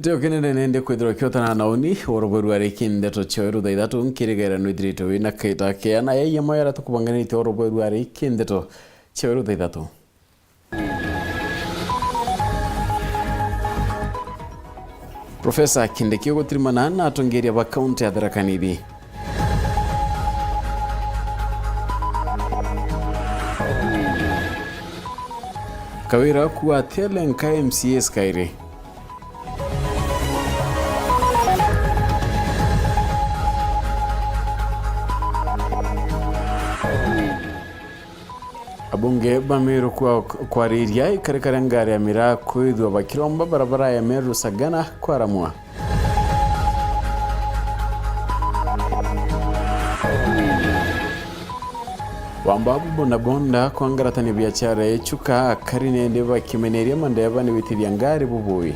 Teo kinene nende kwithirwa kiotana na uni orobweru ariki ndeto choeru thaithatu nkirigera nwithirite wina kaita keana yaiya moyara tukubanganite orobweru ariki ndeto choeru thaithatu. Profesa Kindiki gutirimana na atongeria ba kaunti ya Tharaka Nithi. Kawira kuwa telenka MCS Kairi. Abunge Bamiru kwa riria ikarikara ngari ya mira kwithwa bakiromba barabara ya Meru Sagana kwa Ramua. Wambabu bonabonda kwa ngaratani biachara echuka karine ndeba kimeneria mandeba ni witiria ngari bubui.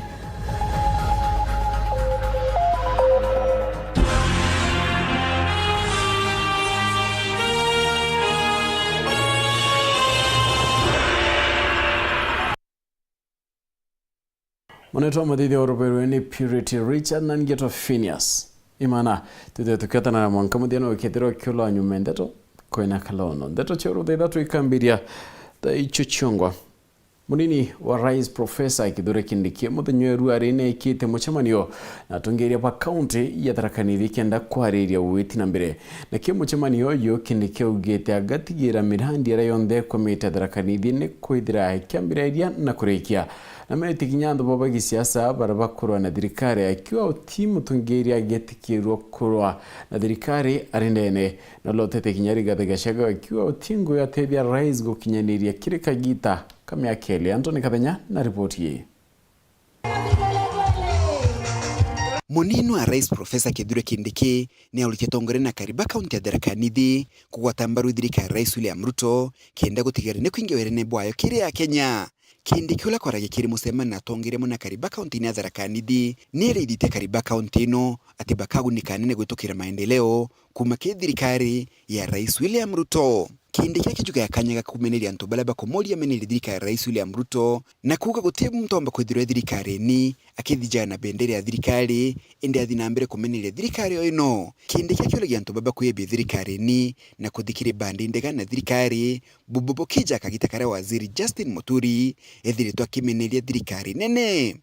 Mweneto madithi Oroperu ni Purity Richard na Ngeto Phineas. Imana, tukiatana na mwankamudiano wakitiro kiolo anyumendeto koina kalono. Ndeto choro thaithatu ikambiria ta ichuchungwa. Munini wa Rais Profesa Kithure Kindiki muthenya arine ikite muchemanio na atongeria pa kaunti ya Tharaka Nithi kenda kwariria uwiti na mbere. Na kia muchemanio yo Kindiki ugite agatigira mirandi ara yonthe komite Tharaka Nithi ni kwithira kiambiriria na kurikia. Na metikinya ndo baba gisiasa barabakurwa na thirikari akiwa utimu tungeria agetikirwo kurwa na thirikari arindene na lotete kinyari Gachagua akiwa utingo ya tebia rais gukinyaniria kirika gita kama yakele. Antoni Kathenya na ripoti hii. Munini wa Rais Profesa Kithure Kindiki ni alikitongore na kariba kaunti ya Tharaka Nithi kugwatambaru thirikari Rais William Ruto kenda gutigarine kwingewerene bwayo kiri ya Kenya. Kindiki ula korage kiri musema na tongire muna kariba kaunti ya Tharaka Nithi nere idite kariba kaunti no ati bakagunikane gwitokira maendeleo kumake thirikari ya Rais William Ruto. Kindiki akijuga yakanyaga kumeneria ntobala bakomoria meneri thirikari Rais William Ruto na kuga gutibu mtomba kwithirwa thirikari ni akithija na bendera ya thirikari ende athina mbere kumeneria thirikari oino. Kindiki akiulagia ntobaba kuyebia thirikari ni na kuthikire bandi ndega na thirikari bubobo kija kagitakara waziri Justin Muturi ethiritwa kimeneria thirikari nene.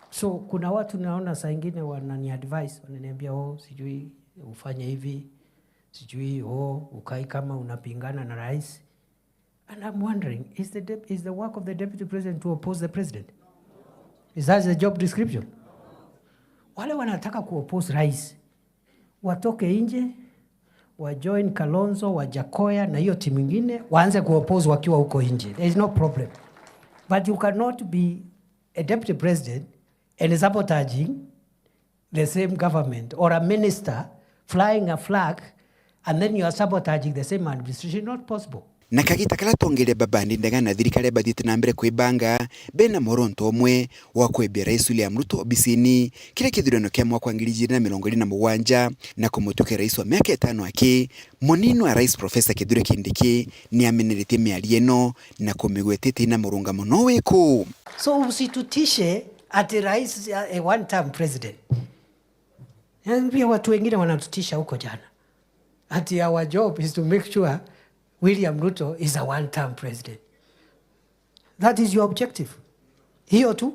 So kuna watu naona saa ingine wanani advice wananiambia sijui ufanye hivi, sijui ukai kama unapingana na rais. And I'm wondering, is the work of the deputy president to oppose the president? Is that the job description? Wale wanataka kuoppose rais watoke nje, wajoin Kalonzo, Wajakoya na hiyo timu nyingine waanze kuoppose wakiwa huko nje. There is no problem. But you cannot be a deputy president and sabotaging the same government, or a minister flying a flag and then you are sabotaging the same administration. Not possible. Na kagita kala tongere babandi ndaga na thirikari badite na mbere kwibanga bena moronto omwe wa kwebia Rais William Ruto obisini kile kithurano kya mwaka wa 2027 na kumutuke rais wa miaka 5 aki. Munini wa Rais Profesa Kithure Kindiki ni amenerete mialieno na kumigwetete na murungamo no weko. So usitutishe ati rais a one term president. Pia watu wengine wanatutisha huko jana ati our job is to make sure William Ruto is a one-term president. That is your objective. Hiyo tu.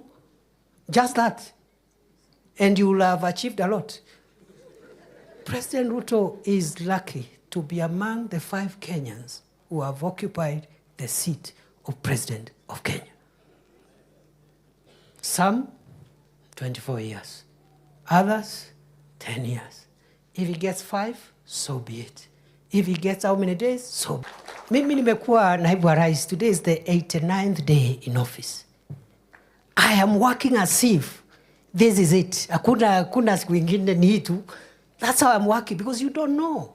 Just that. And you will have achieved a lot. President Ruto is lucky to be among the 5 Kenyans who have occupied the seat of President of Kenya. Some, 24 years. Others, 10 years. If he gets 5, so be it. If he gets how many days, so. Mimi nimekuwa naibu wa rais. Today is the 89th day in office. I am working as if this is it. Hakuna siku ingine ni tu. That's how I'm working, because you don't know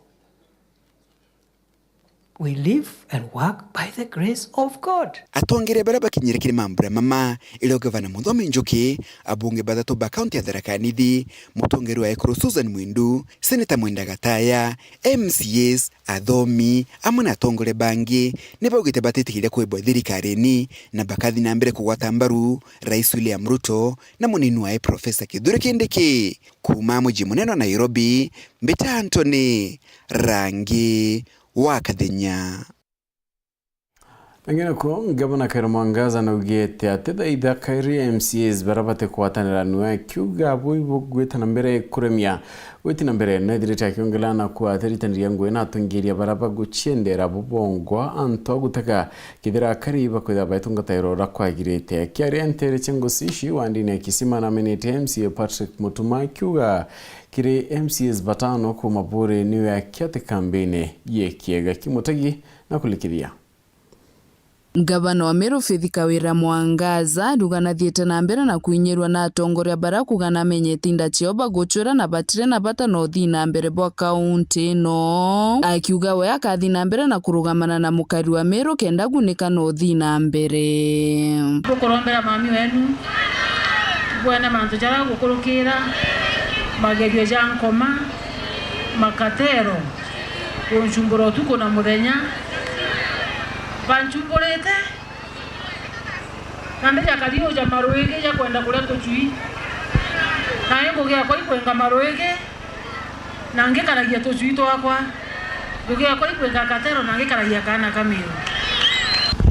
we live and work by the grace of God. Atongere baraba kinyire kiri mambura mama ile gavana Muthoni Njuki, abunge bathatu ba kaunti ya Tharaka Nithi, mutongeri wa Ekuru Susan Mwindu, Senator Mwenda Gataya, MCAs, athomi amwe na atongore bangi nibaugite batitikire kwibwa thirikari-ini na bakathi na mbere kugwata mbaru Rais William Ruto na munini wa Profesa Kithure Kindiki. Kuma muji munene wa Nairobi, Mbita Anthony, Rangi wa Kathenya. Pengine ko gavana Khaira Mwangaza na ugete ateda idha kairi MCAs barabate kuwatanira nuwe kiuga boibo gweta na mbere kuremia weti na mbere na direta kiongelana kwa teritanira ngwe na tungiria baraba guchendera bubongwa anto gutaka kithira kariba kwitha baitunga tairora kwagirete kiari entere chengusishi wandine kisima na minute MCA Patrick Mutuma kiuga kire MCAs batano ku mabure niwe kiate kambene ye kiega kimutagi na kulikiria. Gavana wa Meru Faith Kawira Mwangaza rugana thiete na mbere na kuinyirwa na atongoria bara kugana menyete inda cioba guchura na batire na bata no thi na mbere bwa kaunti no akiuga we akathi na mbere na kurugamana na mukari wa Meru kenda gunika no thi na mbere gukorombera mami wenu bwana mantu jara gukurukira magerio jankoma makatero kunchumburo tuko na muthenya banchumbolete nande jakario ja maroege ja kwenda kule tujui naye ngogea kwa ikwenga maroege nange karagia tujui to akwa ngogea kwa ikwenga katero nange karagia kana kamiro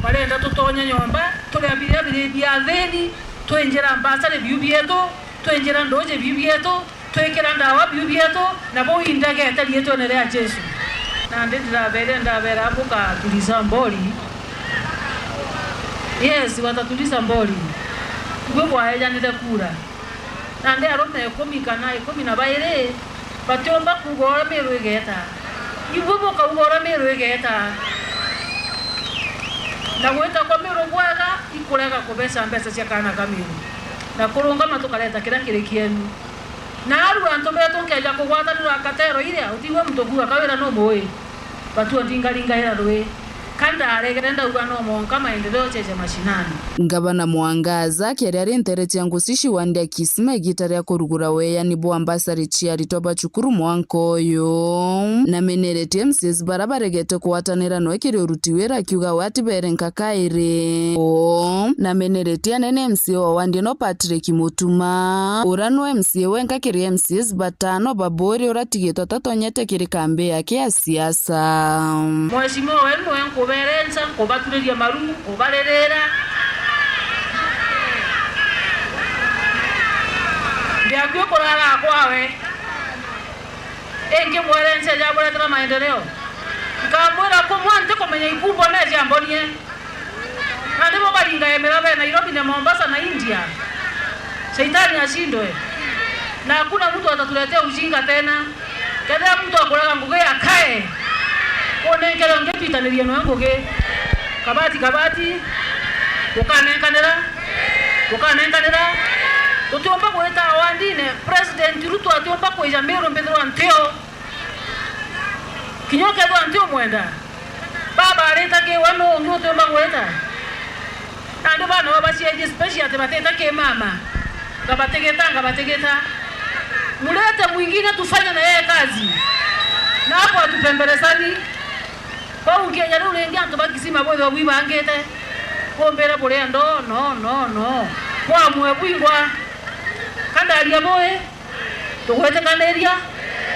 balenda tutonya nyomba tuliabiria bia theni twenjera mbasa le biubieto twenjera ndoje biubieto twekera ndawa biubieto na bo indage atalieto nere ya Yesu nande ndabera buka tuliza mboli. Yes, watatuliza mboli. Ngwe waeja nite kura. Nande arome 10 na baire. Batomba kugora Meru igeta. Ibubo ka kugora Meru igeta. Na gweta kwa Meru bwaga ikurega kubesa mbesa cia kana kamiru. Na kurunga matukaleta kira kirekienu. Na aru antobeto nkeja kugwata nura katero ile utiwe mtogura kawera no moe. Batu ndingalinga era rwe kanda aregerenda ugano monka maendeleo cheche mashinani. Gavana Mwangaza kiari ari enteretia ngusishi wandia kisima igitari ya kurugura weya ni bo ambasari chiari toba chukuru mwankoyo na menereti MCAs barabaregete kuwatanira no ekiri urutiwera kiuga wati berenka kaire na menereti anene MCA wa wandi no Patrick Mutuma urano MCA wenka kiri MCAs batano babori uratigeto tatonyete kiri kambe yake ya siasa. Mheshimiwa wenu kuberenza kubatuliria marumu kubarerera ndiagwe kurara kwawe enge mwerenze jabura tena maendeleo ngamwera ko mwante komenya ikumbo na jambonie ndio balinga yemerabe Nairobi na Mombasa na India Shaitani ashindwe na hakuna mtu atatuletea ujinga tena kada mtu akulaga nguge akae onengera ngepitaniria no nguge kabati ukanenkanira tutomba kweta wandine President Ruto atomba kweja Meru Pedro Anteo kinyoka ndo Anteo mwenda baba aleta ke wano ndio tomba kweta ando bana wabashieje special tebateta ke mama ngabategeta mulete mwingine tufanye na yeye kazi na hapo atupembelezani kwa ungeja leo ngia tubakisima bodo bwibangete kombera bole ndo no kwa mwebwingwa kanda alia boe tuwete kanderia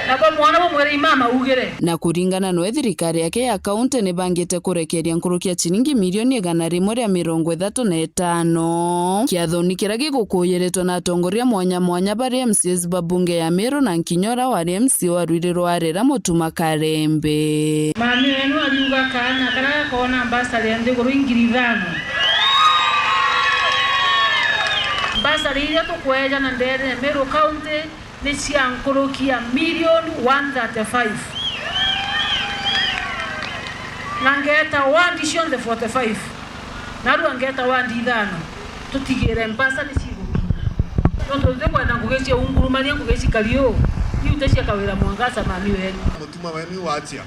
na kwa mwana bo mwere imama ugere na kuringana no thirikari yake ya kaunti ne bangete kurekeria nkurukia chiningi milioni 135 kiathoni kiragi gukuyeretwa na atongoria mwanya bari MCAs babunge ya Meru na Nkinyora wa MC wa Rwiriro arera Mutuma Karembe mami wenu aliuga kana kara kona ambassador ende guringirithano ambassador ile tukweja na ndere Meru County ni ciankorokia milioni 135 nangeta 1 addition the 45 naru angeta 1 idhano tutigire mpasa ni sigo tonto ndeko na kugecia ungurumania kugecia kalio yute cia Kawira Mwangaza mami wenu Mutuma wenu watia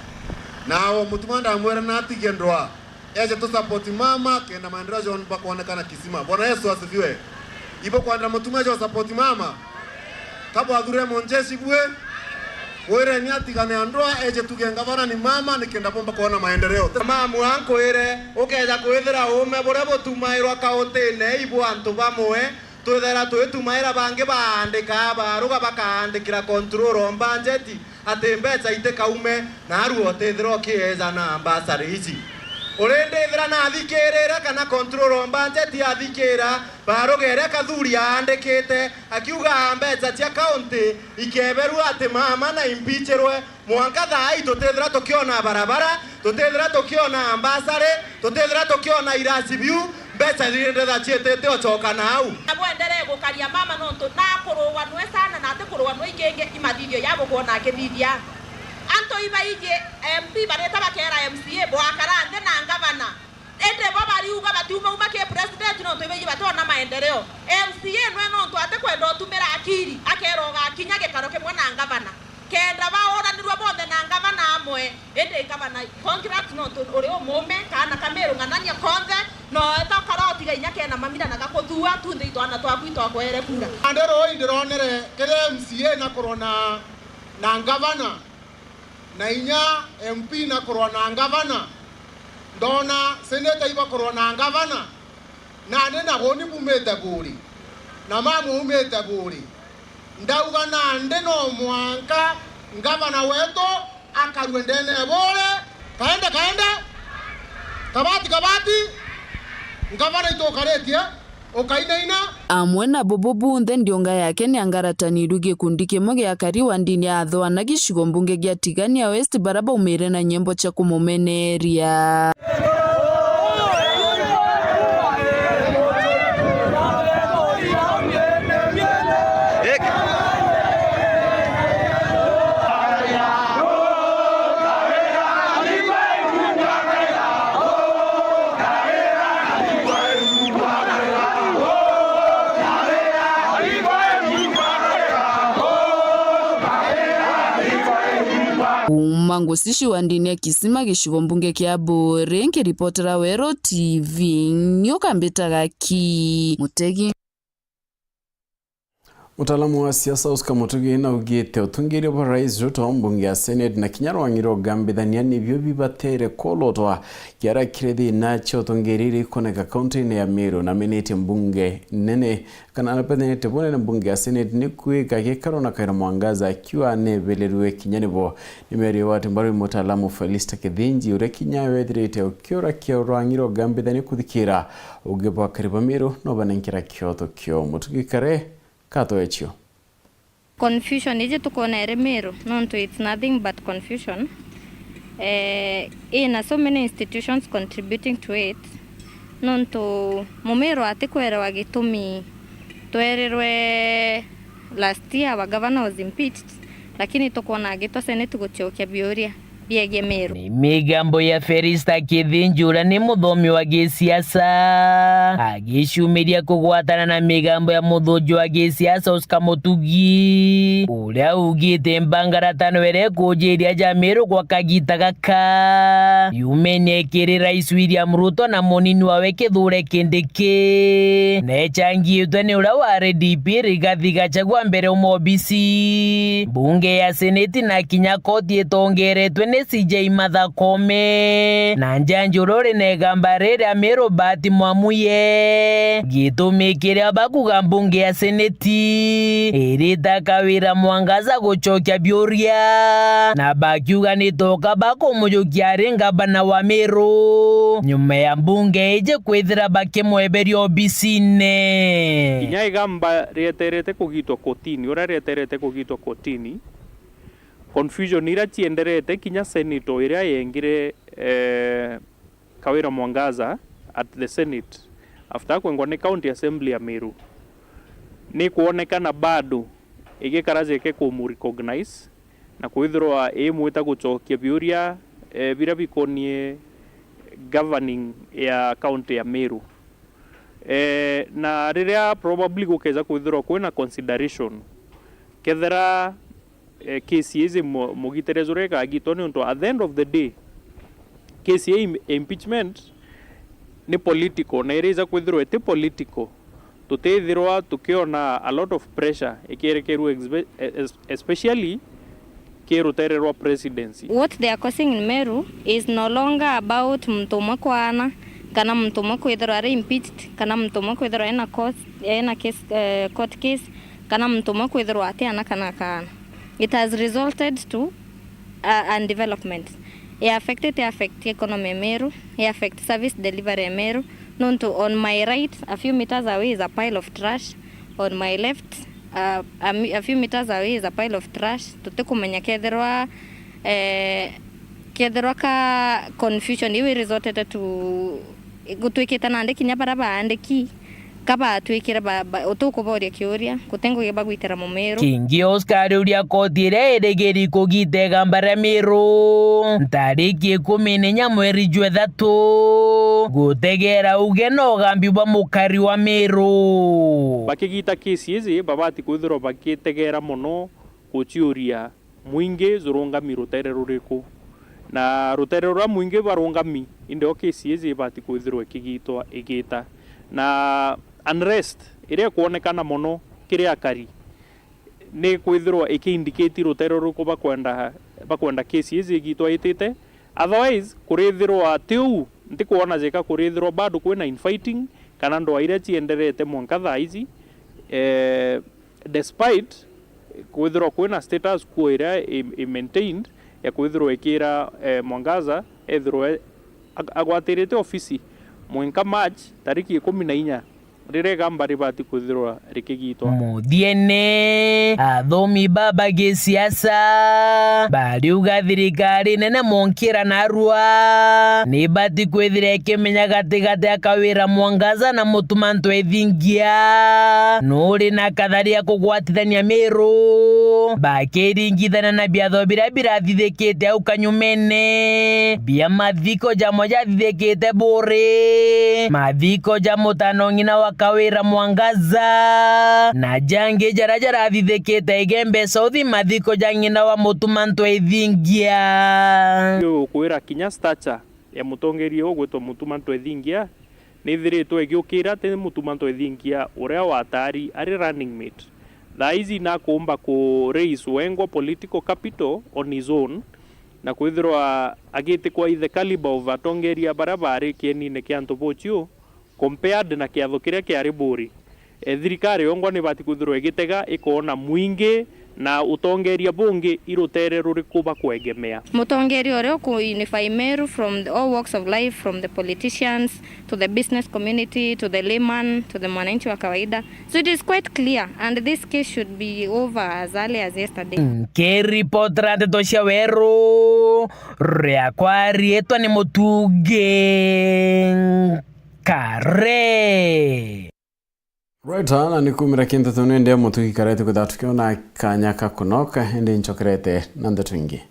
nao mutumanda mwera na tigendwa eje tu support mama kenda maendeleo John bakuonekana kisima. Bwana Yesu asifiwe. Ipo kwa mutumaji wa support mama kabo adhure monjeshi bwe were ni atigane andoa eje tugenga bana ni mama nikenda bomba kuona maendeleo mama mwanko ere okeja kwethera ume bore botumairwa kaotene ibo antu bamwe twethera twetumaira bange bandika baruga bakandikira control on budget atembeca itekaume na aruo tethero kieza na ambassador ici urende thira na thikirira kana control on budget athikira barugere kathuri andikite akiuga mbeca cia county ikeberu ati mama na impeachirwe mwanka thai tutethira tukiona barabara tutethira tukiona ambassador tutethira tukiona irasi view mbeca thirinde tha cietete ocoka nau abwendere gukaria mama no to na kuruwanwe sana na ate kuruwanwe igenge imathithio ya gukuona akithithia anto ibaije MP bareta bakera MCA bwakarande na ngavana ende babari uga batuma umake president no to ibaije batona maendeleo MCA no to ate kwenda otumira akiri akeroga akinyage karoke mwana ngavana kenda baora nirwa bonde na ngavana amwe ende ngavana contract no to ore omume kana kamero nganania konze no eta karoti gainyake na mamira na gakothua tunde itwana twakwitwa kwere kura andero indironere kere MCA na corona na ngavana na inya MP na corona ngavana ndona senator iba corona ngavana na nena goni bumete guri na mama umete guri ndauga na ndeno mwanka ngavana weto akarwendene bole kaenda kabati ngavana itokaretia okainaina amwe na bobo bunthe ndionga yake ni angarataniru gikundi kimwe gia kari wa ndini ya Athwa na gicigo mbunge gia Tigania West baraba umire na nyembo cha kumumeneria Mangusishi wa ndini ya Kisima gicigo mbunge kia Bore nkiripotera Wero TV nyoka mbetaga ki Mutegi. Mutaalamu wa siasa Oscar Mutegi na ugite utungiri wa Rais Ruto mbunge ya Senate na kinyarwangiro gambithania nibyo bibatere kolotwa kiara kiredi nacho utungiriri koneka county ya Meru na miniti mbunge nene kana anapendete bone mbunge ya Senate ni kuika gikaro na Kaira Mwangaza akiwa nebelerwe kinyanibo nimeri wati mbari mutaalamu Felista Kithinji ure kinyawe direte ukiora kiorwangiro gambithania kuthikira ugebwa kariba Meru no banankira kyoto kyo Mutegi kare kato echio. Confusion ije tukona Meru nonto it's nothing but confusion. In so many institutions contributing to it nonto Mumeru atikwera gitumi twererwe last year wa governor was impeached lakini tukona gito Senate guchokia bioria biege Meru. Migambo ya Felista Kithinji ura ni muthomi wa gisiasa agishumiria kugwatana na migambo ya muthuji wa gisiasa Oscar Mutegi uria ugite mbangaratano ere kujiria ja Meru kwa kagita gaka yumene kiri Rais William Ruto na munini wawe Kithure Kindiki nechangiitwe ni ura wa RDP Rigathi Gachagua mbere umobisi bunge ya Senate na kinya koti etongeretwe ni CJ Martha Koome na njanjurore negambarere Meru Bati Mwamuye gitumi kiria bakuga mbunge ya Seneti irita Kawira Mwangaza guchokia bioria na bakiuga nitoka bakumuyukia ringa bana wa Meru nyuma ya mbunge ije kwithira bakimweberi obisine inya igamba rieterete kugitwa kotini ura rieterete kugitwa kotini confusion ira chienderete kinya senator ira yengire Kawira Mwangaza at the Senate after kwengwa ni county assembly ya Meru ni kuonekana bado igikaraje ke kumu-recognize na kwithirwa imwita guchokia biuria bira bikonie governing ya county ya Meru na riria probably gukeza kwithirwa kwina consideration kethera kesi izi mugiterezureka agitoni unto at the end of the day case ya impeachment ni political na ireza kwithirwa eti political tutethirwa tukiona a lot of pressure ikirekerwa especially kirutererwa presidency. What they are causing in Meru is no longer about mtu kwana kana mtu kwithirwa ari impeached kana mtu kwithirwa ena court case kana mtu kwithirwa atiana kana. It has resulted to undevelopment. It affect economy Meru, it affect service delivery Meru. On my right, a few meters away is a pile of trash. On my left, a few meters away is a pile of trash. Tutekumenya kethirwa ka confusion iwe resorted to gutwikita nande kinya baraba andiki kaba twikira utukuboria kiuria kutengo geba gwitera mu Meru. Kingi Oscar uria kotire edegeri kugitega mbara Meru tariki 10 mweri jwa 3 gutegera ugeno gambi bwa mukari wa Meru bakigita kesi izi babati kwithirwa bakitegera muno guciuria mwingi zurungami rutere ruriku na rutere rwa mwingi barungami indio kesi izi bati kwithirwa kigitwa igita na unrest iria kuonekana muno kiria kari ni kwithirwa ikiindicate rutere ruko bakwenda kesi izi igitwa itite otherwise kurithirwa tiu ndikuona jeka kurithirwa bado kwina infighting kana ndo iria cienderete mwanka thaizi despite kwithirwa kwina status quo iria maintained ya kwithirwa ikira Mwangaza ethirwa agwatirite ofisi mwenka March tariki 14 rirega mbari bati kwithirwa rikigitwa muthiene athomi baba gisiasa bariuga thirikari nene monkira narua ni bati kwithira ikimenya gatigati akawira Mwangaza na mutumanto ethingia nuri na katharia kugwatithania Meru bakiringithana na biatho biria birathithikite au kanyumene bia mathiko jamo jathithikite buri mathiko jamo tano ngina wakawira Mwangaza na jange jarajara thithikite igembe sauthi mathiko jangina wa mutumanto ethingia yo kwira kinya stature ya mutongeri ogwetwa mutumanto ethingia nithiritwe giukira te mutumanto ethingia uria watari ari running mate thaizi na kuomba ku raise wengo political capital on his own na kwithirwa agite kwa the caliber of atongeria barabara kienine kia ntobochio compared na kiatho kiria kiari buri thirikari yongwa ni bati kwithirwa igitega ikona mwingi na utongeria bungi irutere ruriku bakwegemea mutongeri ore ku unify Meru from all walks of life, from the politicians to the business community to the layman to the mwananchi wa kawaida, so it is quite clear and this case should be over as early as yesterday. Reporter Tosha Weru reakwari etwa ni mutuge kare right na nikumira kintu tunende mutugi karete kuthatukiona kanya kakunoka ende nchokerete nande twingi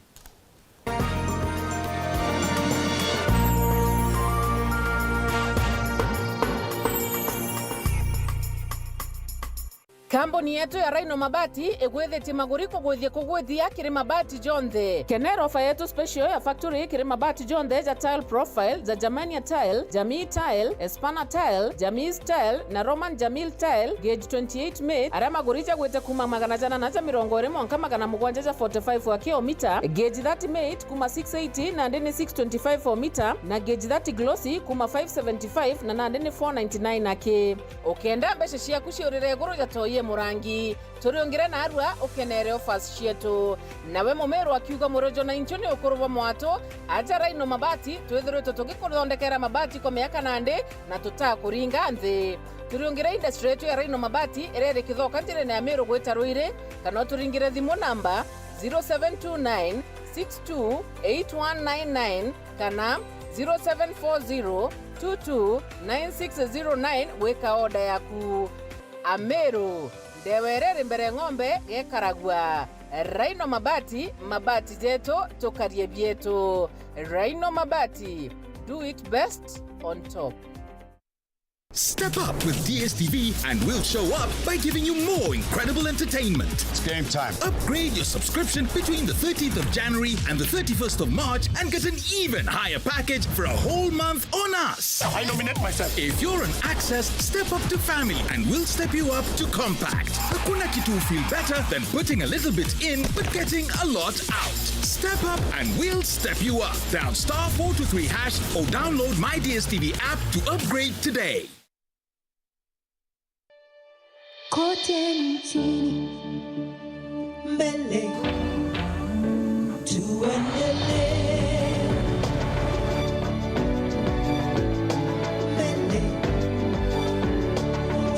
Kambuni yetu ya Rhino Mabati egwethete maguriko gwithie kugwithia kiri mabati jonthe. Kenero ofa yetu special ya factory kiri mabati jonthe ja tile profile za Germania tile, Jamii tile, Espana tile, Jamii tile na Roman Jamil tile gauge 28 made ara maguricha gwete kuma magana jana na 120 mwanka magana mugwanja ja 45 wa kilomita, gauge 30 made kuma 680 na ndene 625 for meter na gauge 30 glossy kuma 575 na ndene 499 ake. Okenda beshe shia kushirire goro ja toye murangi turiongire na arua ukenere offers cietu nawe Mumeru akiuga murojo na inchoni ukuruba mwato aja Rhino Mabati twithirwe tutugikuthondekera mabati kwa miaka nande na tutakuringa nthi turiongire industry yetu ya Rhino Mabati irere kithoka ntirene ya Meru gwita Ruire kana turingire thimu namba 0729 628199 kana 0740 229609 weka order yaku. Ameru ndewerere mbere ng'ombe gekaragwa. Rhino Mabati, mabati jeto tokarie bieto. Rhino Mabati, do it best on top. Step up with DSTV and we'll show up by giving you more incredible entertainment. It's game time. Upgrade your subscription between the 13th of January and the 31st of March and get an even higher package for a whole month on us. I nominate myself. If you're on Access, step up to Family and we'll step you up to Compact. Hakuna kitu feel better than putting a little bit in but getting a lot out. Step up and we'll step you up. Dial *423# or download my DSTV app to upgrade today. Kote nchini mbele tuendelee, mbele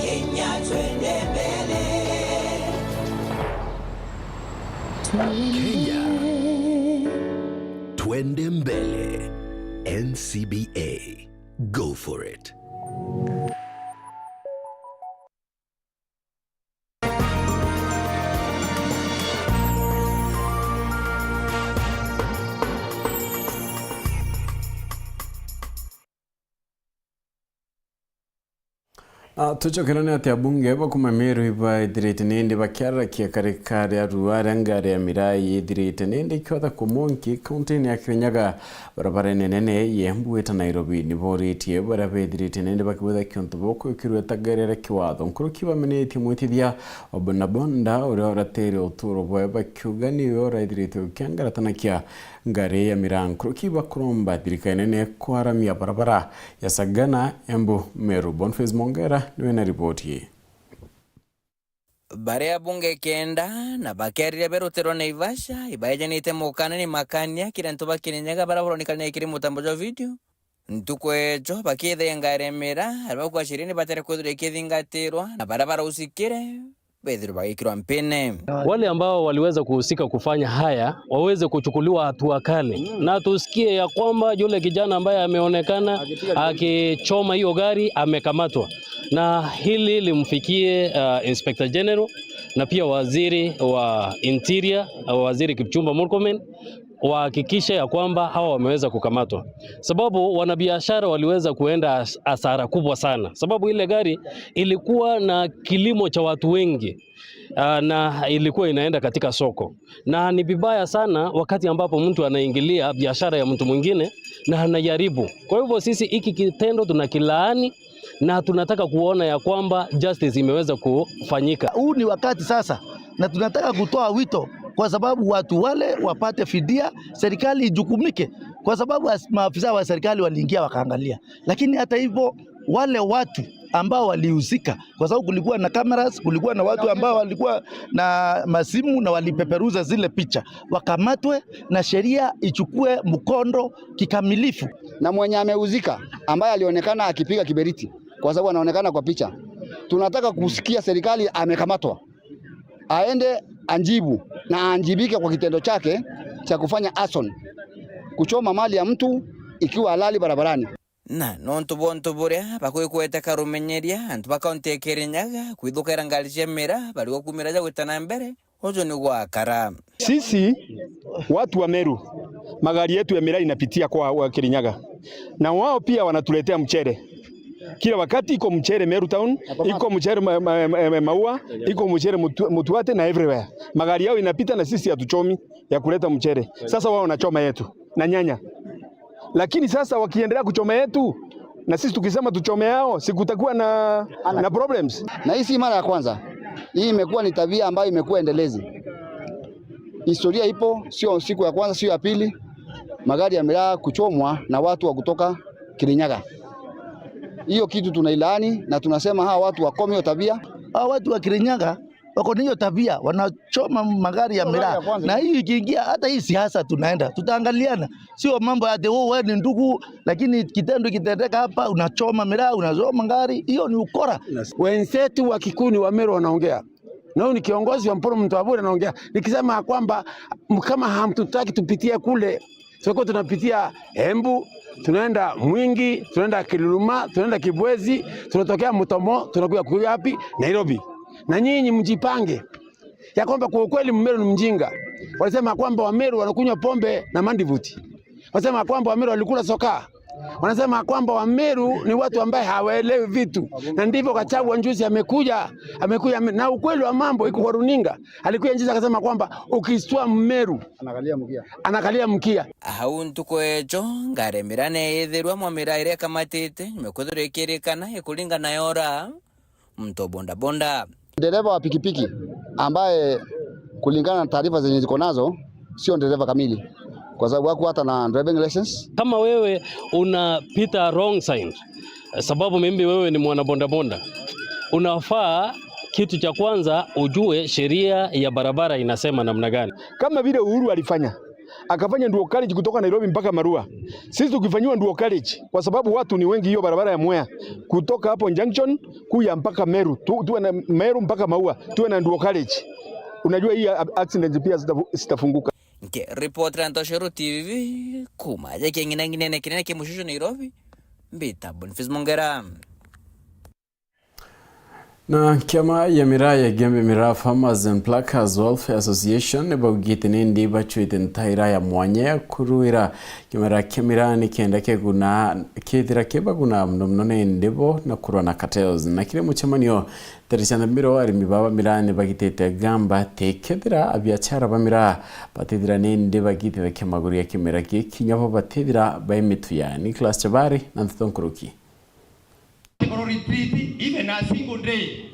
Kenya twende mbele, Kenya twende mbele. NCBA, go for it. Tuchokirane ati abunge bakuma meru iba idirite nende bakyara kia karikari ya ruwari angari ya mirai idirite nende ikiwata kumonki kaunti ya Kirinyaga barabara nenene yembu eta Nairobi nibori itie barabara idirite nende bakiweza kiontoboko ikirueta gari ya kiwado nkuru kiwa mene iti mwitithia wabonabonda uri orateri oturo boya bakiugani yora idirite ukiangara tanakia ngari ya mirankuru kiba kuromba dirika nene kuharamia barabara ya Sagana Embu Meru. Boniface Mongera niwe na ripoti hii. Bare ya bunge kenda na bakeri ya berutero na Ivasha ibaje nite mukana ni makania kira ntuba Kirinyaga barabara nikana ikiri mutambojo video ntukwejo bakithe ngare mera araba kwa 20 batare kudure kithingatirwa na barabara usikire bedru bagikirwa mpene. Wale ambao waliweza kuhusika kufanya haya waweze kuchukuliwa hatua kali, na tusikie ya kwamba yule kijana ambaye ameonekana akichoma hiyo gari amekamatwa, na hili limfikie Inspector General na pia waziri wa Interior, waziri Kipchumba Murkomen, wahakikisha ya kwamba hawa wameweza kukamatwa, sababu wanabiashara waliweza kuenda hasara kubwa sana, sababu ile gari ilikuwa na kilimo cha watu wengi na ilikuwa inaenda katika soko, na ni vibaya sana wakati ambapo mtu anaingilia biashara ya mtu mwingine na anajaribu. Kwa hivyo sisi hiki kitendo tunakilaani na tunataka kuona ya kwamba justice imeweza kufanyika. Huu ni wakati sasa, na tunataka kutoa wito kwa sababu watu wale wapate fidia, serikali ijukumike, kwa sababu maafisa wa serikali waliingia wakaangalia. Lakini hata hivyo wale watu ambao walihusika, kwa sababu kulikuwa na cameras, kulikuwa na watu ambao walikuwa na masimu na walipeperuza zile picha, wakamatwe na sheria ichukue mkondo kikamilifu. Na mwenye amehusika ambaye alionekana akipiga kiberiti, kwa sababu anaonekana kwa picha, tunataka kusikia serikali amekamatwa, aende anjibu na anjibike kwa kitendo chake cha kufanya arson, kuchoma mali ya mtu ikiwa halali barabarani. Na nontu bontu buria bakwikueta karumenyeria antu bakaunti Kirinyaga kwithukira ngari cia mira bari gukumira ja gwitana mbere ujo ni gwakara. Sisi watu wa Meru magari yetu ya mira inapitia kwa Kirinyaga, na wao pia wanatuletea mchere kila wakati. Iko mchere Meru town, iko mchere Maua, iko mchere Mutuate na everywhere. Magari yao inapita na sisi hatuchomi ya kuleta mchere. Sasa wao wanachoma yetu na nyanya. Lakini sasa wakiendelea kuchoma yetu na sisi tukisema tuchome yao, sikutakuwa na problems. Na hii si mara ya kwanza. Hii imekuwa ni tabia ambayo imekuwa endelezi. Historia ipo, sio siku ya kwanza, sio ya pili. Magari ya miraa kuchomwa na watu wa kutoka Kirinyaga. Hiyo kitu tunailaani na tunasema hawa watu wakome hiyo tabia. Hawa watu wa Kirinyaga wako na hiyo tabia, wanachoma magari ya miraa. Na hii ikiingia hata hii siasa tunaenda, tutaangaliana. Sio mambo ya wewe ni ndugu, lakini kitendo kitendeka hapa, unachoma miraa, unachoma gari, hiyo ni ukora. Wenzetu wa Kikuyu wa Meru wanaongea. Na ni kiongozi wa Mporo Mtwaburi anaongea. Nikisema kwamba kama hamtutaki tupitie kule, soko tunapitia Embu, tunaenda Mwingi, tunaenda Kiluruma, tunaenda Kibwezi, tunatokea Mutomo, tunakuja wapi? Nairobi. Na nyinyi mjipange ya kwamba kwa ukweli Mmeru ni mjinga. Walisema kwamba Wameru wanakunywa pombe na mandivuti. Walisema kwamba Wameru walikula soka. wanasema kwamba Wameru ni watu ambaye hawaelewi vitu, na ndivyo Gachagua njuzi amekuja na ukweli wa mambo iko kwa runinga. Alikuja njuzi akasema kwamba ukistua Mmeru anakalia mkia. Hau ntuko ejo ngaremirane ethirwa mwamira ire kamatite nimekuthurikirikana ikulingana yora mto bonda. Dereva wa pikipiki ambaye kulingana na taarifa zenye ziko nazo sio dereva kamili, kwa sababu hakuwa hata na driving license. Kama wewe unapita wrong side, sababu mimi wewe ni mwana bonda, unafaa kitu cha kwanza ujue sheria ya barabara inasema namna gani. Kama vile Uhuru alifanya, akafanya dual carriage kutoka Nairobi mpaka Marua. Sisi tukifanywa dual carriage kwa sababu watu ni wengi, hiyo barabara ya Mwea kutoka hapo Junction kuja mpaka Meru, tuwe na Meru mpaka Maua, tuwe na dual carriage. Unajua hii accident pia zitafunguka. Nke reporter Antosheru TV kuma yake ngine kimushusho Nairobi mbita Boniface Mongera. Na kiama ya miraa ya Gembe Miraa Farmers and Pluckers Welfare Association ebagite nindi bachuite ntaira ya mwanya kuruira kimera kemira ni kenda keguna kethira kebaguna mnone ndebo na kurwana cartels na kile muchemanio terishana biro ari mibaba mirane bagitete gamba tekethira abiachara bamira batethira nindi bagite kemaguri ya kimera kinyabo batethira bayemitu ya Nicholas Chabari na Ntonkuruki. Or retreat even a single day.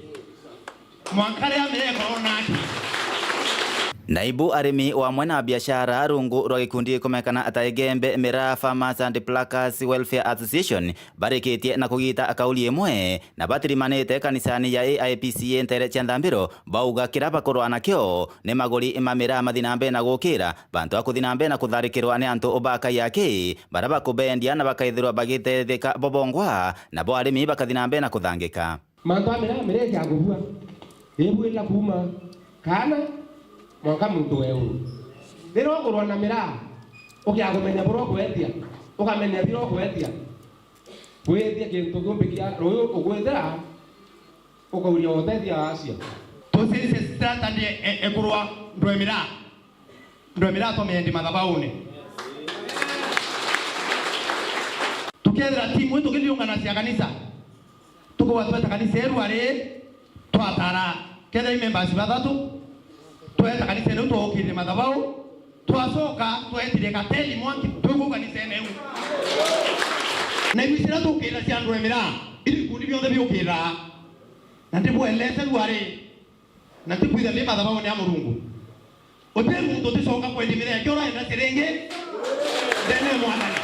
Naibu arimi wa mwena biashara rungu rwa gikundi kumekana ata Gembe Miraa Farmers and Pluckers Welfare Association barikitie na kugita akauli imwe na batirimanite kanisani ya AIPCA ntere Chandambiro bauga kiraba kurwana kyo ni maguri imamira mathinambe na gukira bantu akuthinambe na kutharikirwa ni antu obaka yake baraba kubendia na bakaithirwa bagite thika bobongwa na bo arimi bakathinambe na kuthangika mantu amira mireke agubua ebu ila kuma kana mwaka muntu wewe ndiro ngorwa na Miraa ukiagomenya bro kwetia ukamenya biro kwetia kwetia kintu gumbikia royo ugwethera ukauria othetia acio to sisi strata ndi ekurwa ndo Miraa to mendi mathabauni tukethera timu itu giliungana cia kanisa tukwatweta kanisa yeru ari twatara ketha members bathatu tweta kanisa yeru twokire mathabau twacoka twetire kateli mwanki tugu kanisa yeru na ibisira tukira cia andu Miraa ili kundi byothe byukira na ndipo elete ruari na tipo ida lema mathabau ni amurungu ote mundu ticoka kwendi Miraa kyora ina serenge dene mwanani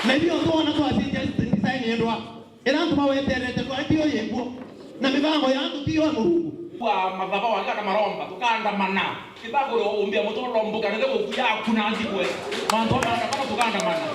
na bio twana twacinja design yendwa era ntuma weterete kwa kio yenguo na mibango yangu tio amurungu kwa mathabau anga na maromba tukandamana kibaguro umbia mutolombuka nende kuya kuna azikwe manto na kama tukandamana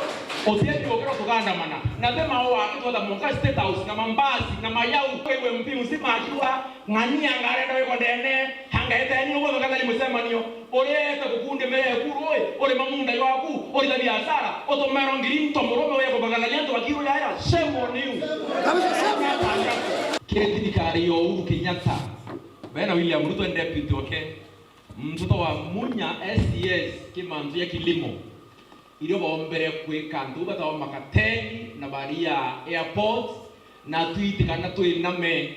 otieni okero tukandamana na tema wa kitwa monka state house na mambasi na mayau kwewe mpi usima akiwa ngania ngarenda weko ndene hangaeta ni ugo kanga limusemanio orete kukunde mere kuru ore mamunda yaku ore da biashara otomero ngirinto moromo weko bagala lento bakiro yaya shemo niu keti dikari yo Uhuru Kenyatta bena William Ruto deputy okay mtoto wa munya SDS kimanzu ya kilimo ilio bombere kweka nduba ta makateni na baria airport na tuitikana tuiname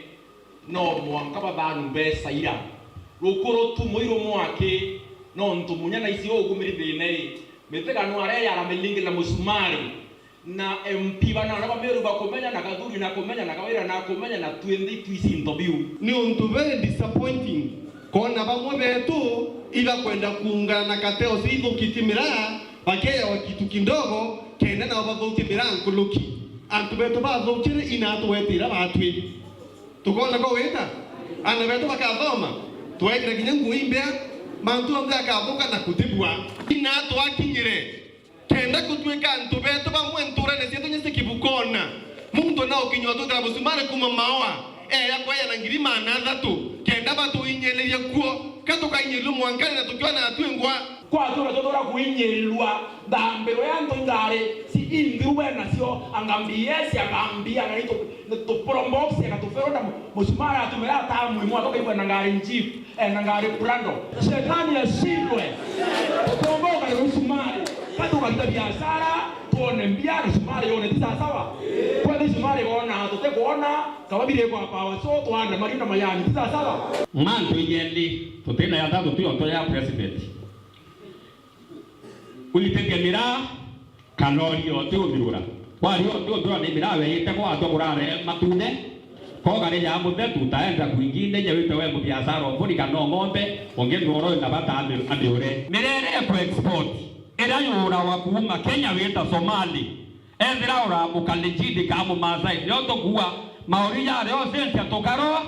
no mwanka babanu mbesa ira rukoro tumoiro mwake no ntumunya na isi ogumiri thine meteka no are ya melingi na musumari na MP bana na bameru bakomenya na kaduri na komenya na kawira na komenya na twende twisi interview ni untu very disappointing kona bamwe betu ila kwenda kuungana na kateo sizo Miraa bakeya wa kitu kidogo kenda na bavuti Miraa nkuluki antu betu bavuti ina tuwetira batwi tukona ko weta ana betu bakathoma twekire kinyangu imbea mantu amza akavuka na kutibwa ina twakinyire kenda kutweka antu betu bamwe ntura ne sieto nyese kibukona muntu nao kinywa to kala musumare kuma maoa yakwa ya ngirima na thatu kenda batu inyeleria kuo katoka inyelu mwankani na tukiwa na atwengwa kwa tora kuinyelwa ndambero yanto ndare si indiruwe nasio angambiesi angambia na ito to prombox ya katuferona musumara atumera tamu mwa toka ipo na ngari chief na ngari plando shetani ya shindwe promboka ya musumari katoka kita biashara tuone mbia sumari yone tisa sawa kwa ni sumari ona tote kuona kababire kwa power so tuanda marina mayani tisa sawa manto yendi tutena ya tatu tu onto ya president ulitetea mira kanori yote umirura kwari yote ndo ni mira we yete kwa to kurare matune ko gari ya muthe tutaenda kwingine nyawite we mubiashara mburi kana ng'ombe ongethoro na batame amiure mirere ku export era yura wa kuma Kenya wita Somali endira ora mukalijidi kama Masai yoto kuwa maori ya leo sentia tokaro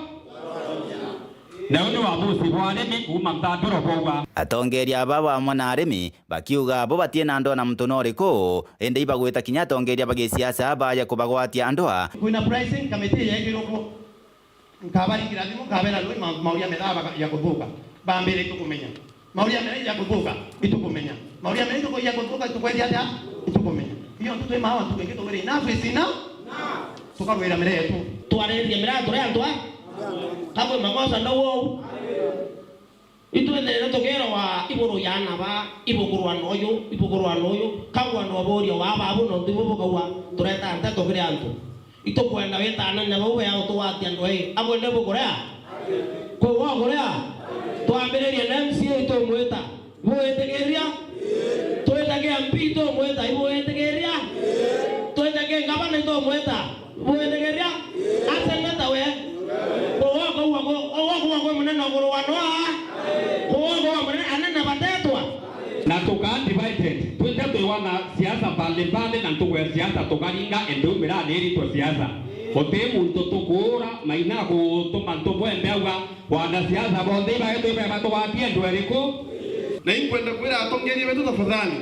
Nauni wa musi bwarimi kuma mtanduro kwa atongeria baba mwana arimi bakiuga bo batie na ndo na mtonori ko ende ibagweta kinya atongeria bagesiasa baya kubagwatia andoa kuna pricing committee ya kiroko nkabari kiradimo kabera lwe mauria medaba ya kuvuka bambere tukumenya mauria medaba ya kuvuka itukumenya mauria medaba ya kuvuka tukwedia hata itukumenya hiyo ntutu ema hawa tukenge togere nafesi na tukarwera mere yetu tuareria mera tore andwa kabo makosa ndawo itwendere togera wa iboro yana ba ibogurwa noyo kagwa no borio wa babu no ndibo kawa tureta anta togere antu itokwenda wetana na bawe ya utwatia ndoi abo ndebo korea ko wa korea tuambereria na MCA to mweta muetegeria tuetagia MP to mweta imuetegeria tuetagia gavana to mweta muetegeria aseneta we ko wa mnena gorwanoa ko wa mnena anana batetwa na tuka divided twende wana siasa mbalimbali na tukwe siasa tukaringa endo mira neri to siasa ote muntu tukura maina ko to manto bwembe awa wana siasa bonde ba eto ba to watie ndweriko na inkwenda kwira atongeri wetu tafadhali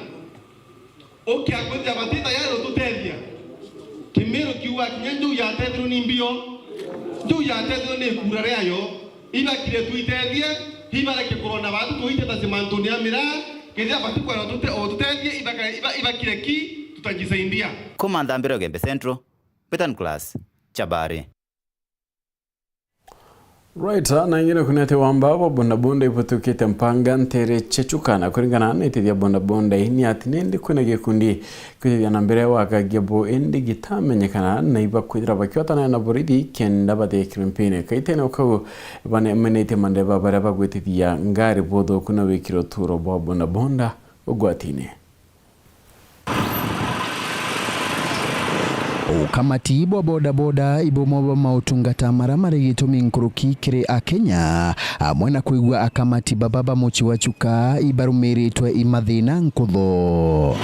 okia kwenda batita yaro tutedia kimero kiwa kinyandu ya tedro ni mbio ndu ya tedro ni kurare ayo ila kire tuitedie hibara ke corona batu tuite tazimantonia mira kizia batukwa otutedie iba kire ki tutajisaidia Komanda Mbero Gembe Central Petan Class Chabari Right, na ingine kunete wamba wa bonda ipotukite mpanga ntere chechukana kuringana na itidia bonda ini atinende kuna gikundi kuja na mbere wakagebo ende gitamenyekana na iba kwidira bakiota na boridi kenda bade krimpine kaitene ukau bane menete mande babara bagwetidia ngari bodo kuna wikiro turo bo bonda ugwatine Kamati bwa boda ibomo mautungata maramare gitumi nkuruki kire akenya amwena kuigwa akamati bababa mochi wachuka ibarumiritwe imathina nkutho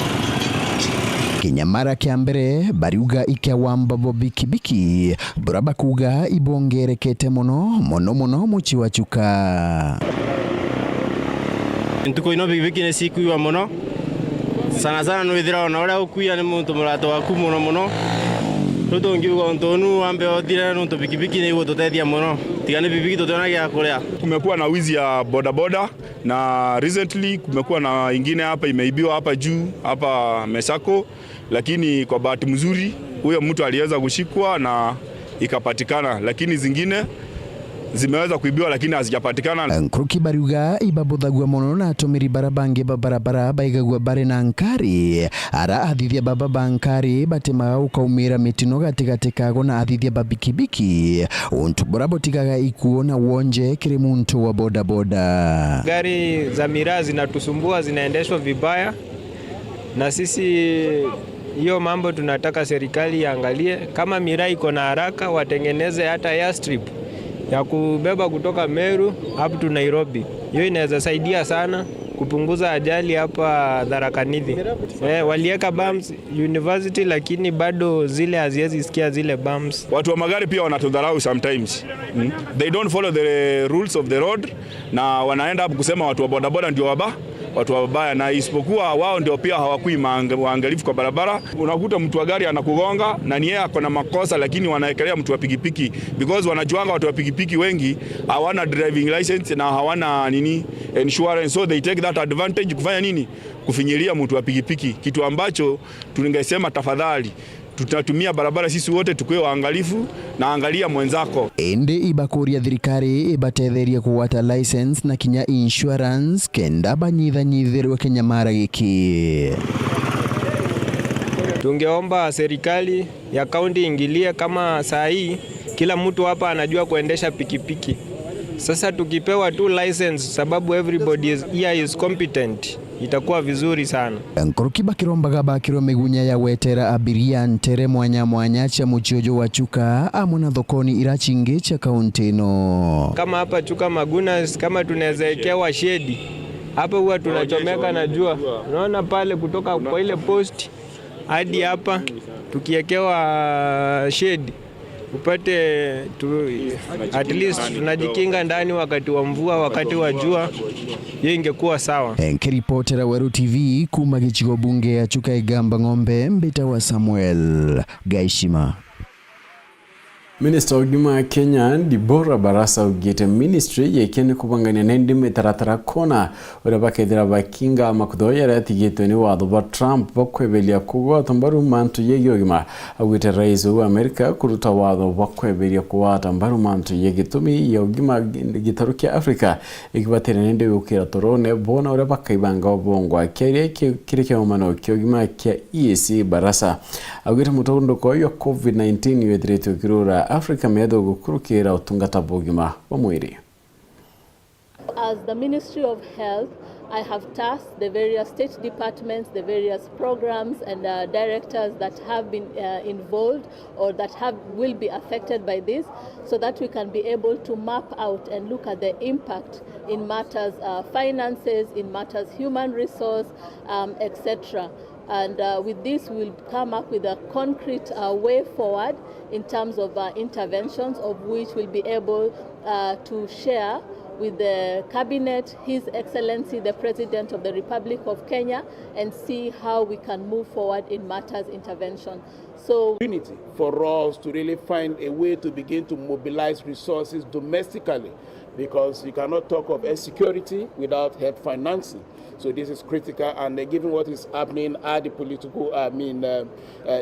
kinyamara kia mbere bariuga ikewamba bikibiki buraba kuga ibongerekete mono mochi wachuka ntuko ino bikibiki ne sikuiwa mono sana nwithira na ora ukuya ni muntu murato waku mono Tutongiwa ntonu ambe odira nunto pikipiki ni wototedia mono tigane pikipiki totona ya Korea. Kumekuwa na wizi ya boda na recently kumekuwa na ingine hapa imeibiwa hapa juu hapa Mesako, lakini kwa bahati mzuri huyo mtu aliweza kushikwa na ikapatikana, lakini zingine zimeweza kuibiwa lakini hazijapatikana. Nkuruki bariuga ibabuthagwa mono na atumiri barabange barabara baigagwa bare na nkari ara athithia baba bankari batemaga ukaumira mitino gatika gona athithia babikibiki untu borabotigaga ikuona wonje kiri muntu wa boda gari za miraa zinatusumbua, zinaendeshwa vibaya, na sisi hiyo mambo tunataka serikali iangalie. Kama miraa iko na haraka watengeneze hata airstrip ya kubeba kutoka Meru up to Nairobi. Hiyo inaweza saidia sana kupunguza ajali hapa Tharaka Nithi. Walieka bumps university lakini bado zile haziwezi sikia zile bumps. Watu wa magari pia wanatudharau sometimes. They don't follow the rules of the road na wanaenda hapo kusema watu wa bodaboda ndio watu wabaya, na isipokuwa wao ndio pia hawakui waangalifu kwa barabara. Unakuta mtu wa gari anakugonga na ni yeye ako na makosa, lakini wanaekelea mtu wa pikipiki because wanajuanga watu wa pikipiki wengi hawana driving license na hawana insurance, so they take that advantage kufanya nini? Kufinyilia mtu wa pikipiki, kitu ambacho tungesema tafadhali tutatumia barabara sisi wote tukue waangalifu na angalia mwenzako. Ende ibakuria thirikari ibatetheria kuwata license na kinya insurance kenda banyithanyithirwe kinyamara giki. Tungeomba serikali ya kaunti ingilie, kama saa hii kila mtu hapa anajua kuendesha pikipiki. Sasa tukipewa tu license sababu everybody is competent, itakuwa vizuri sana. Nkurukiba kirombaga bakiro megunya ya wetera abiria ntere mwanya cha muchojo wa Chuka amuna thokoni irachinge cha kaunti no. Kama hapa Chuka Magunas, kama tunawezekewa shedi hapa, huwa tunachomeka na jua. Unaona pale kutoka kwa ile post hadi hapa tukiekewa shedi upate at least tunajikinga ndani wakati wa mvua, wakati wa jua, hiyo ingekuwa sawa. Nkiripotera Weru TV kuma gichigo bunge ya Chuka Igamba Ng'ombe, Mbita wa Samuel Gaishima. Minister Ogima Kenya Dibora Barasa ugite ministry yekene kubangania nendime taratara kona urabakethira bakinga makuthoya ratigitwe ni watho ba Trump bakwebelia kugwa tambaru mantu yegi Ogima ugite rais wa Amerika kuruta watho bakwebelia kuwa tambaru mantu yegitumi ya Ogima gitarukia Afrika ikibatera nende ukira torone bona urabakaibanga obongo akere kireke omano Ogima kya EAC Barasa ugite mutondo ko yo COVID-19 yedreto kirura Africa medo gukurukira utungata bugima wa mwiri. As the Ministry of Health, I have tasked the various state departments, the various programs and directors that have been involved or that will be affected by this, so that we can be able to map out and look at the impact in matters finances, in matters human resource, etc. And with this, we'll come up with a concrete way forward in terms of interventions, of which we'll be able to share with the Cabinet, His Excellency, the President of the Republic of Kenya, and see how we can move forward in matters intervention. So, unity for us to really find a way to begin to mobilize resources domestically, because you cannot talk of security without health financing. So this is critical, and given what is happening at the political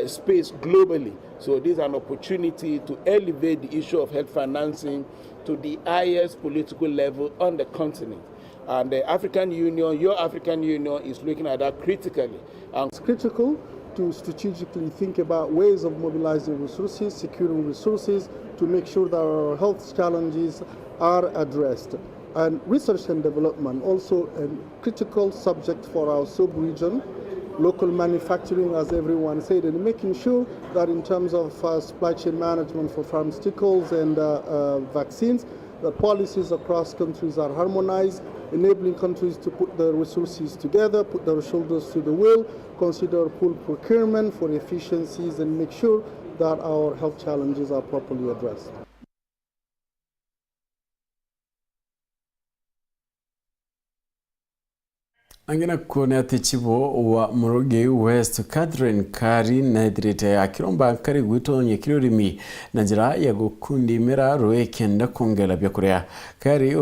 space globally, so this is an opportunity to elevate the issue of health financing to the highest political level on the continent. And the African Union, your African Union, is looking at that critically. It's critical to strategically think about ways of mobilizing resources, securing resources, to make sure that our health challenges are addressed. And research and development, also a critical subject for our sub-region. Local manufacturing, as everyone said, and making sure that in terms of supply chain management for pharmaceuticals and vaccines, that policies across countries are harmonized, enabling countries to put their resources together, put their shoulders to the wheel, consider pool procurement for efficiencies, and make sure that our health challenges are properly addressed. Angina kuone ati chibo wa Muruge West Catherine Kari na direte akiromba kari gwito nyekirorimi na njira ya gukundi mera roe kenda kongela bya kurea Kari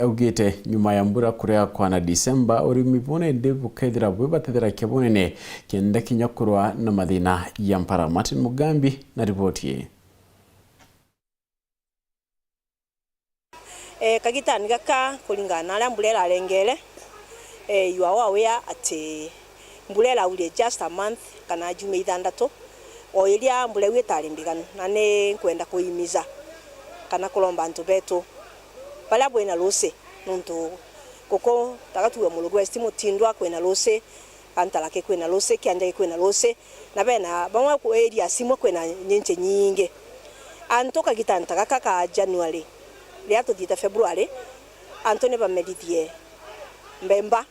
augete nyuma ya mbura kurea kwa na December urimi bone debu kaidira bweba tedera kebone ne kenda kinyakurwa na madina ya mpara. Martin Mugambi na ripoti ye. Kagitani gaka kulingana na mbulera alengele you are aware at mbulela uli just a month kana jume ithandato o iria mbule wetari mbigano na ne kwenda kuimiza kana kulomba antu beto pala bwena lose nuntu koko takatuwa Muruge West mutindwa kwena lose antalake kwena lose kianja kwena lose na bena bamwe ku area simo kwena nyenche nyinge antoka gitanta kaka ka January liato dita February antone bamedithie mbemba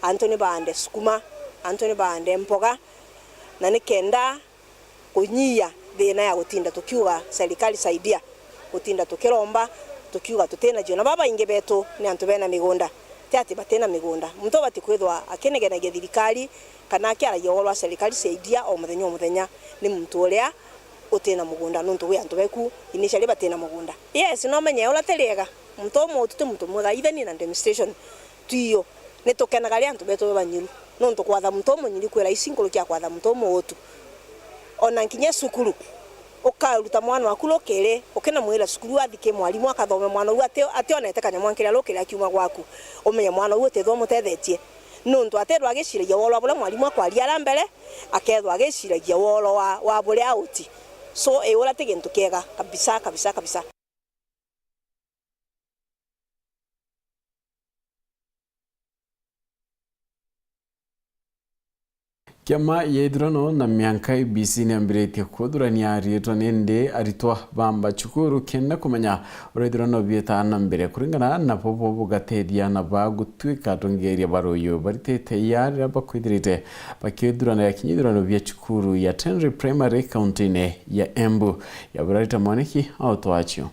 Antoni baande sukuma Antoni baande mpoga na nikenda kunyia thina ya gutinda tukiuga serikali saidia gutinda tukiromba tukiuga tutena jona baba inge beto ni antu bena migunda tiati batena migunda muntu bati kwithwa akenegena thirikali kana akiara yolwa serikali saidia o muthenya ni muntu uria utena mugunda nuntu we antu beku initially batena mugunda yes no menye ola terega muntu mo tutu muntu muga even in demonstration tuyo netokenaga ria antu beto banyiru nonto kwatha muntu munyiri kwera isinkulu kya kwatha muntu muotu ona nkinya sukuru ukaruta mwana waku lokere ukena mwira sukuru athike mwalimu akathome mwana uyu ate onete kanya mwankira lokere akiuma gwaku umenya mwana uyu te thomo tethetie nundu aterwa agiciragia wolo bule mwalimu akwaria ara mbere akethwa agiciragia wolo wa bule auti so ora te gintu kiega kabisa. Kiama yethurano na mianka IEBC niambiritie kuthurania aritwa nindi aritwa bamba cukuru kenda kumenya uria ithurano bietana mbere kuringana na popo bugateithia na bagutwika atongeria baruyu baritete yarira bakwithirite bakithurana ya kinyithurano bia cukuru ya Tenri Primary County ya Embu ya Burarita Mwaniki autoachio.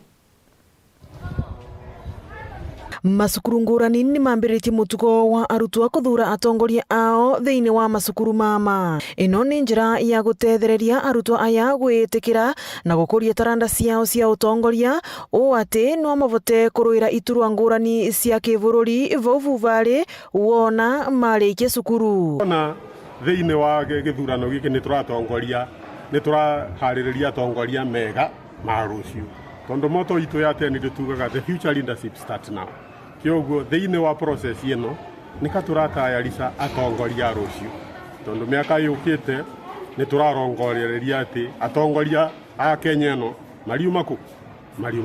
Masukuru ngurani ni mambiritie mutugo wa arutwo kuthura atongoria ao thiini wa masukuru mama. Ino ni njira ya gutethereria arutwo aya gwitikira na gukuria taranda ciao cia utongoria o ati no mavote kuruira iturwa ngurani cia kibururi vovu bari wona marikie cukuru. Na thiini wa githurano giki ni turatongoria ni turahaririria atongoria mega marucio tondu moto itu ya teni tugaga the future leadership start now. Kioguo thiini wa process ino nika turatayarisa atongoria rucio tondu miaka yukite ni turarongoreria ati atongoria a Kenya no mariuma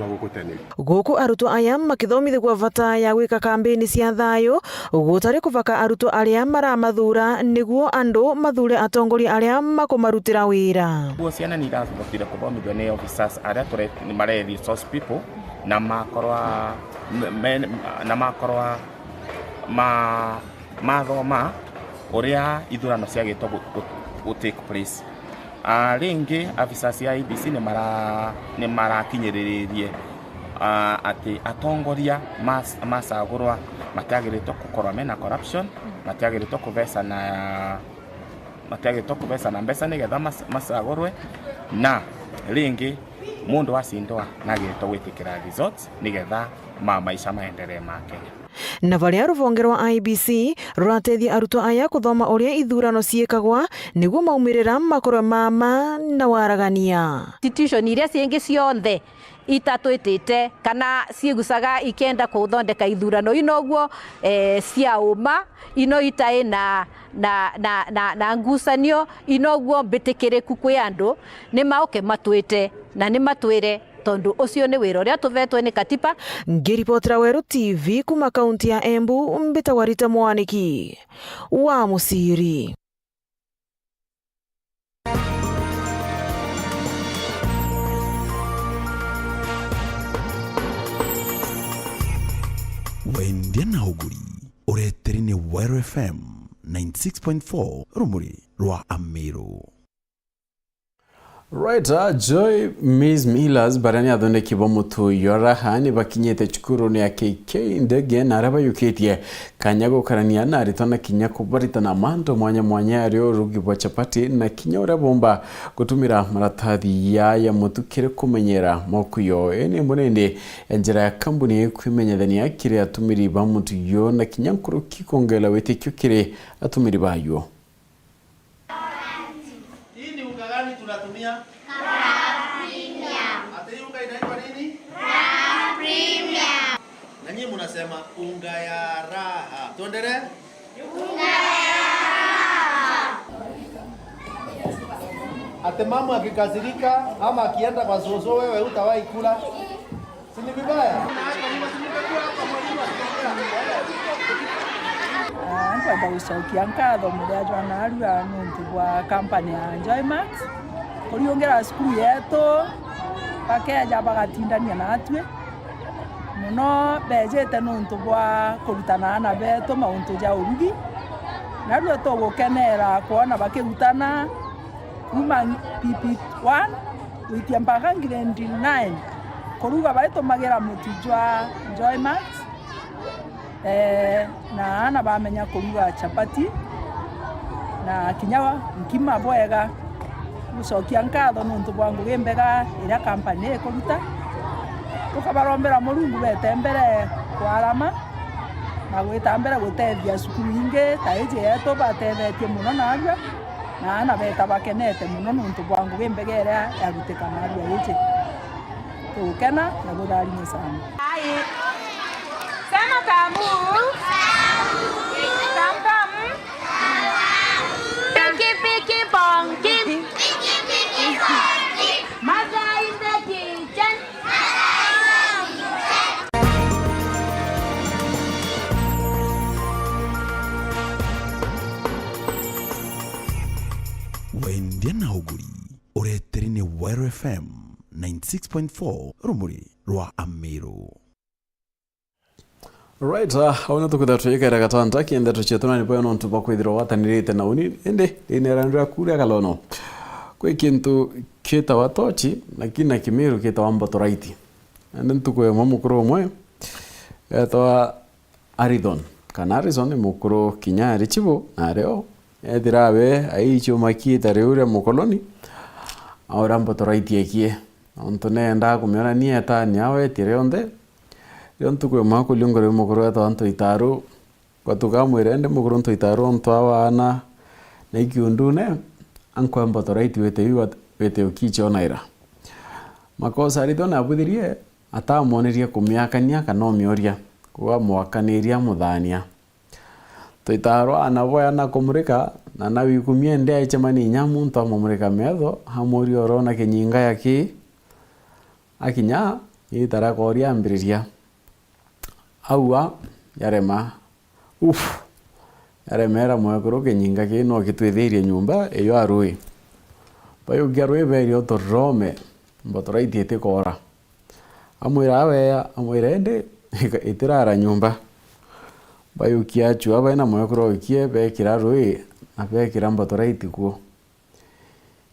gukuteneri. Guku arutwo aya makithomithigwa bata ya gwika kampeni cia thayo gutari kuvaka arutwo aria maramathura niguo andu mathure atongoria aria makumarutira wira. Guo ciana ni irathukire kuthomithio ni officers aria ni mare resource people na makorwa mathoma uria ithurano ciagitwo go take place. Ringi officers ya IEBC ni marakinyiririe ati atongoria masagurwa matiagiritwo gukorwo mena corruption, matiagiritwo kubesa na mbesa nigetha masagurwe na ringi mundu acindwa nagiritwo gwitikira results nigetha maisha maendelee ma Kenya. Na varia ruvonge rwa IEBC rurateithia arutwo aya kuthoma uria ithurano ciikagwa niguo maumirira makorwo mama na waragania. Institution iria ciengi cionthe itatwitite kana ciigucaga ikenda kuthondeka ithurano inoguo cia uma ino itai na ngucanio inoguo mbitikiriku kwi andu ni mauke matwite na ni matwire tondu ucio ni wira uria tuvetwe ni katiba. Ngiripotera Weru TV kuma kaunti ya Embu, mbita Warita Mwaniki wa Musiri. Wendia na uguri ureteri ni Weru FM 96.4 rumuri rwa Amiru. Right, Joy Ms. Millers barani athonde kibomutu yorahani bakinyete cukuru ni ya KK ndege na araba yukitie kanyago karania na aritona kinya kubaritana manto mwanya ario rugibwa chapati na kinya ura bomba gutumira maratathi ya mutukire kumenyera mokuyo ene munende enjira ya kambuni kwimenyethania kire atumiri ba mutu yo na kinya nkuru kikongela wetekyo kire atumiri bayo. Tunatumia ati unga inaitwa nini? Na nyinyi mnasema unga ya raha. Tuendelee? Unga ya raha. Ati mama akikasirika ama akienda kwa zozo wewe utawahi kula. Si ni vibaya? Nkwenda gucokia nkatho muria jwana arua nuntu bwa kampani ya Enjoymax kuriongera cukuru yetu bakeja bagatindania natwe muno bejete nuntu bwa kurutana na betu mauntu ja urugi na rua tugukenera kuona bakirutana kuma PP1 witia mpaka grade 9 kuruga baitumagira mutujwa Enjoymax na ana bamenya kuruga chapati na kinyawa nkima bwega gucokia nkatho nuntu bwangu gimbega ira kampani ikuruta tukabarombera Murungu bete mbere kwarama na gwita mbere gutethia cukuru ingi ta iji yetu batethetie muno narua na ana beta bakenete muno nuntu bwangu gimbega ira yarutika narua iji tukena na gutharimia sana. Sema tamu. Tam tam. wendia na uguri ureteri-ini wa Ero FM 96.4 rumuri rwa Amiru. Right, auna tukutha tuyikera gatanta kiende tuchetona ni pono ntuba kwithiro watanirite na uni ende inerandira kuria kalono kwe kintu kita watochi lakini na Kimiru kita wambotoraiti ende ntukwe mukuru umwe etwa Aridon kana Arizon ni mukuru Kinyari chibu areo edirawe aicho makita reure mukoloni ahora mbotoraiti ekie ontone nda kumiona ni eta nyawe tireonde yontu kwe mako lyongore mukuru eta anto itaru kwatuka mwirende mukuru anto itaru anto awana na ikiundune anko mbotoraiti wete ukicho naira makosa Aridon abuthirie atamonerie kumiakania kana omioria kwa mwakaniria muthania toitaro anaboya na kumurika na nawikumie ndia ichamani nyamu nto amumurika metho hamuri orona kinyinga yaki akinya itara koria ambiriria aua yarema yaremera mwekuru kinyinga kino kitwithirie nyumba iyo arui bayo garwe berio torome mbotoraiti etikora amwira aweya amwirende itirara nyumba bayo kiachu abaina mwekuru kie bekira rui na bekira mbotoraiti kuo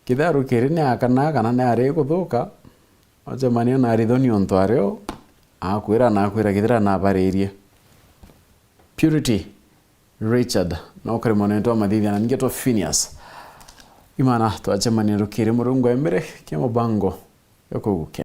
kitharu kirine akana na ari kuthuka ojemanio na Aridhoni onto areo akwira kithira na baririe Purity Richard no kremonento madithia na ngeto Phineas imana twachemania rukiri murungu embere kemo bango yokuguke